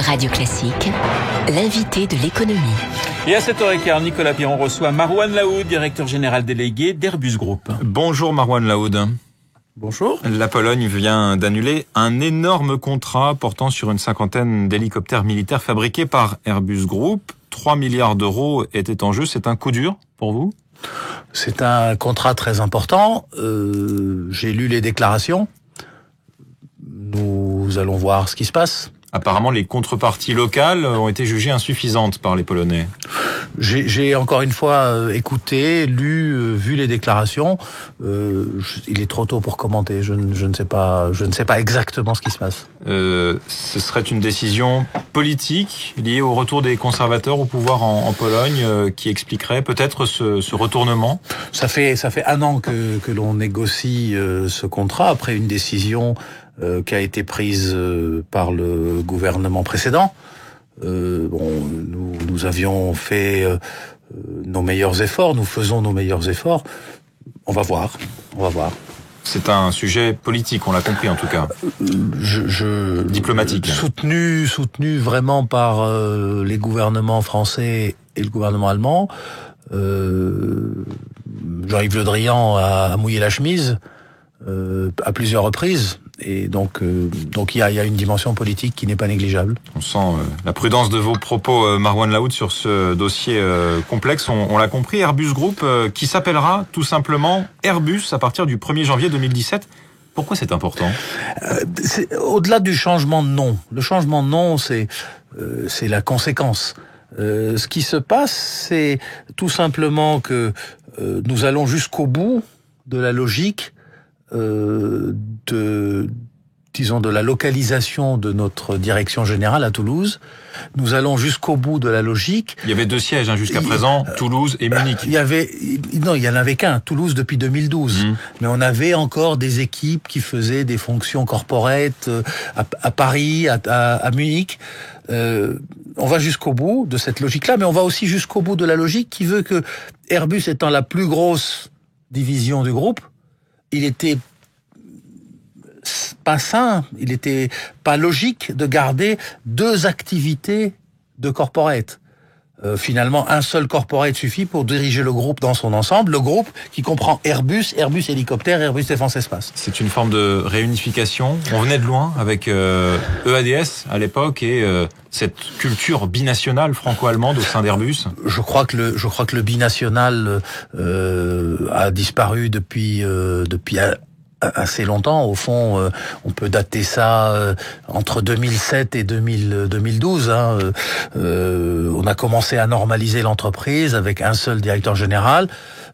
Radio Classique, l'invité de l'économie. Et à 7h15, Nicolas Piron reçoit Marouane Laoud, directeur général délégué d'Airbus Group. Bonjour Marouane Laoud. Bonjour. La Pologne vient d'annuler un énorme contrat portant sur une cinquantaine d'hélicoptères militaires fabriqués par Airbus Group. 3 milliards d'euros étaient en jeu. C'est un coup dur pour vous ? C'est un contrat très important. J'ai lu les déclarations. Nous allons voir ce qui se passe. Apparemment, les contreparties locales ont été jugées insuffisantes par les Polonais. J'ai encore une fois écouté, lu, vu les déclarations. Il est trop tôt pour commenter. Je ne sais pas exactement ce qui se passe. Ce serait une décision politique liée au retour des conservateurs au pouvoir en Pologne qui expliquerait peut-être ce retournement. Ça fait un an que l'on négocie ce contrat après une décision qui a été prise par le gouvernement précédent. Nous avions fait nos meilleurs efforts, nous faisons nos meilleurs efforts. On va voir. C'est un sujet politique, on l'a compris en tout cas. Diplomatique. Soutenu vraiment par les gouvernements français et le gouvernement allemand. Jean-Yves Le Drian a mouillé la chemise à plusieurs reprises. Et donc il y a une dimension politique qui n'est pas négligeable. On sent la prudence de vos propos, Marouane Laoud, sur ce dossier complexe. On l'a compris, Airbus Group, qui s'appellera tout simplement Airbus à partir du 1er janvier 2017. Pourquoi c'est important ? Au-delà du changement de nom. Le changement de nom, c'est la conséquence. Ce qui se passe, c'est tout simplement que nous allons jusqu'au bout de la logique de la localisation de notre direction générale à Toulouse. Nous allons jusqu'au bout de la logique. Il y avait 2 sièges jusqu'à présent, Toulouse et Munich. Il y en avait qu'un, Toulouse depuis 2012. Mais on avait encore des équipes qui faisaient des fonctions corporate à Paris, à Munich. On va jusqu'au bout de cette logique-là, mais on va aussi jusqu'au bout de la logique qui veut que Airbus étant la plus grosse division du groupe, il était pas sain, il était pas logique de garder 2 activités de corporate. Finalement, un seul corporate suffit pour diriger le groupe dans son ensemble. Le groupe qui comprend Airbus Hélicoptère, Airbus Défense Espace. C'est une forme de réunification. On venait de loin avec EADS à l'époque et cette culture binationale franco-allemande au sein d'Airbus. Je crois que le binational a disparu depuis assez longtemps. Au fond, on peut dater ça entre 2007 et 2012. On a commencé à normaliser l'entreprise avec un seul directeur général.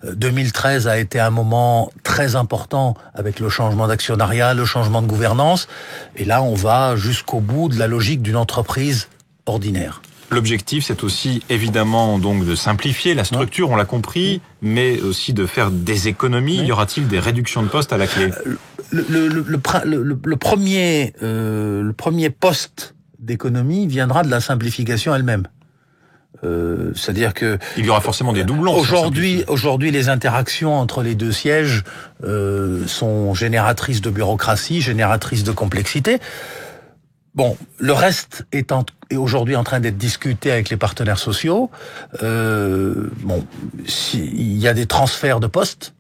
2013 a été un moment très important avec le changement d'actionnariat, le changement de gouvernance. Et là, on va jusqu'au bout de la logique d'une entreprise ordinaire. L'objectif, c'est aussi évidemment donc de simplifier la structure, on l'a compris, mais aussi de faire des économies. Y aura-t-il des réductions de postes à la clé ? Le premier poste d'économie viendra de la simplification elle-même. C'est-à-dire que il y aura forcément des doublons. Aujourd'hui, les interactions entre les 2 sièges sont génératrices de bureaucratie, génératrices de complexité. Bon, le reste est aujourd'hui en train d'être discuté avec les partenaires sociaux. Il y a des transferts de postes,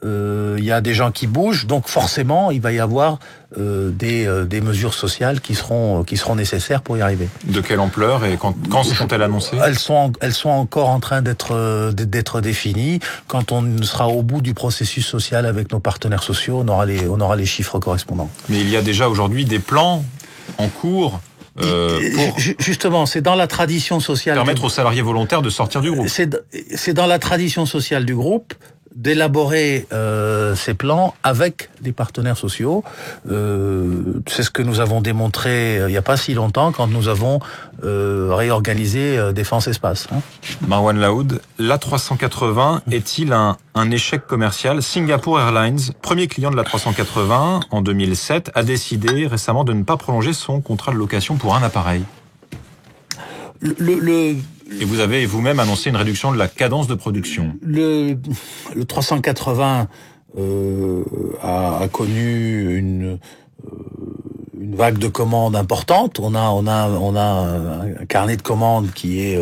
il y a des gens qui bougent, donc forcément, il va y avoir des mesures sociales qui seront nécessaires pour y arriver. De quelle ampleur et quand sont-elles annoncées ? Elles sont encore en train d'être définies. Quand on sera au bout du processus social avec nos partenaires sociaux, on aura les chiffres correspondants. Mais il y a déjà aujourd'hui des plans en cours justement, c'est dans la tradition sociale. Permettre aux salariés volontaires de sortir du groupe. C'est dans la tradition sociale du groupe d'élaborer ces plans avec les partenaires sociaux. C'est ce que nous avons démontré il n'y a pas si longtemps quand nous avons réorganisé Défense Espace. Marouane Laoud, l'A380 est-il un échec commercial ? Singapore Airlines, premier client de l'A380 en 2007, a décidé récemment de ne pas prolonger son contrat de location pour un appareil. Et vous avez vous-même annoncé une réduction de la cadence de production. Le 380 a connu une vague de commandes importante. On a un carnet de commandes qui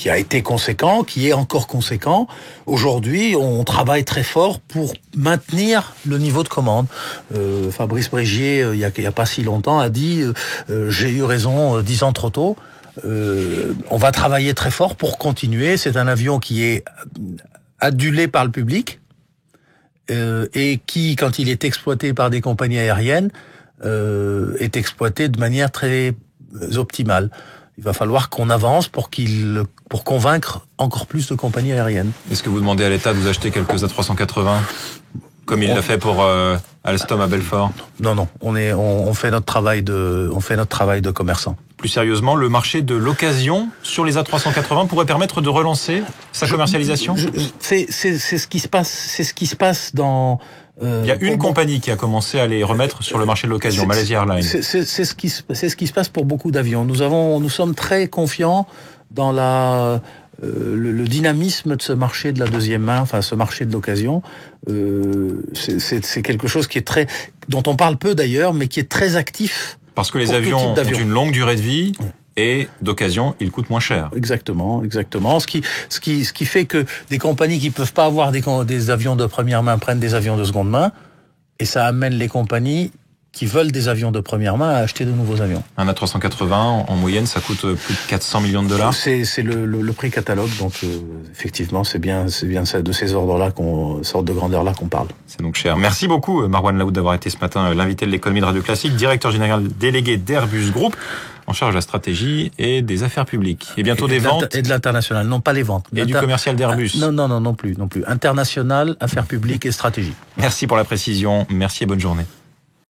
a été conséquent, qui est encore conséquent. Aujourd'hui, on travaille très fort pour maintenir le niveau de commande. Fabrice Brégier, il y a pas si longtemps, a dit j'ai eu raison 10 ans trop tôt. On va travailler très fort pour continuer. C'est un avion qui est adulé par le public. Et qui, quand il est exploité par des compagnies aériennes, est exploité de manière très optimale. Il va falloir qu'on avance pour convaincre encore plus de compagnies aériennes. Est-ce que vous demandez à l'État de vous acheter quelques A380 comme il l'a fait pour Alstom à Belfort? Non, on fait notre travail de commerçant. Plus sérieusement, le marché de l'occasion sur les A380 pourrait permettre de relancer sa commercialisation? C'est ce qui se passe dans... il y a une compagnie qui a commencé à les remettre sur le marché de l'occasion, Malaysia Airlines. C'est ce qui se passe pour beaucoup d'avions. Nous sommes très confiants dans le dynamisme de ce marché de la deuxième main, enfin ce marché de l'occasion. C'est quelque chose dont on parle peu d'ailleurs, mais qui est très actif. Parce que les avions ont une longue durée de vie et d'occasion, ils coûtent moins cher. Exactement. Ce qui fait que des compagnies qui peuvent pas avoir des avions de première main prennent des avions de seconde main, et ça amène les compagnies qui veulent des avions de première main à acheter de nouveaux avions. Un A380, en moyenne, ça coûte plus de 400 millions de dollars. C'est le prix catalogue, donc effectivement, c'est bien ça, de ces ordres-là sorte de grandeur-là qu'on parle. C'est donc cher. Merci beaucoup, Marouane Laoud, d'avoir été ce matin l'invité de l'économie de Radio Classique, directeur général délégué d'Airbus Group, en charge de la stratégie et des affaires publiques. Et bientôt des ventes. Et de l'international, non pas les ventes. Et du commercial d'Airbus. Non plus. International, affaires publiques et stratégie. Merci pour la précision. Merci et bonne journée.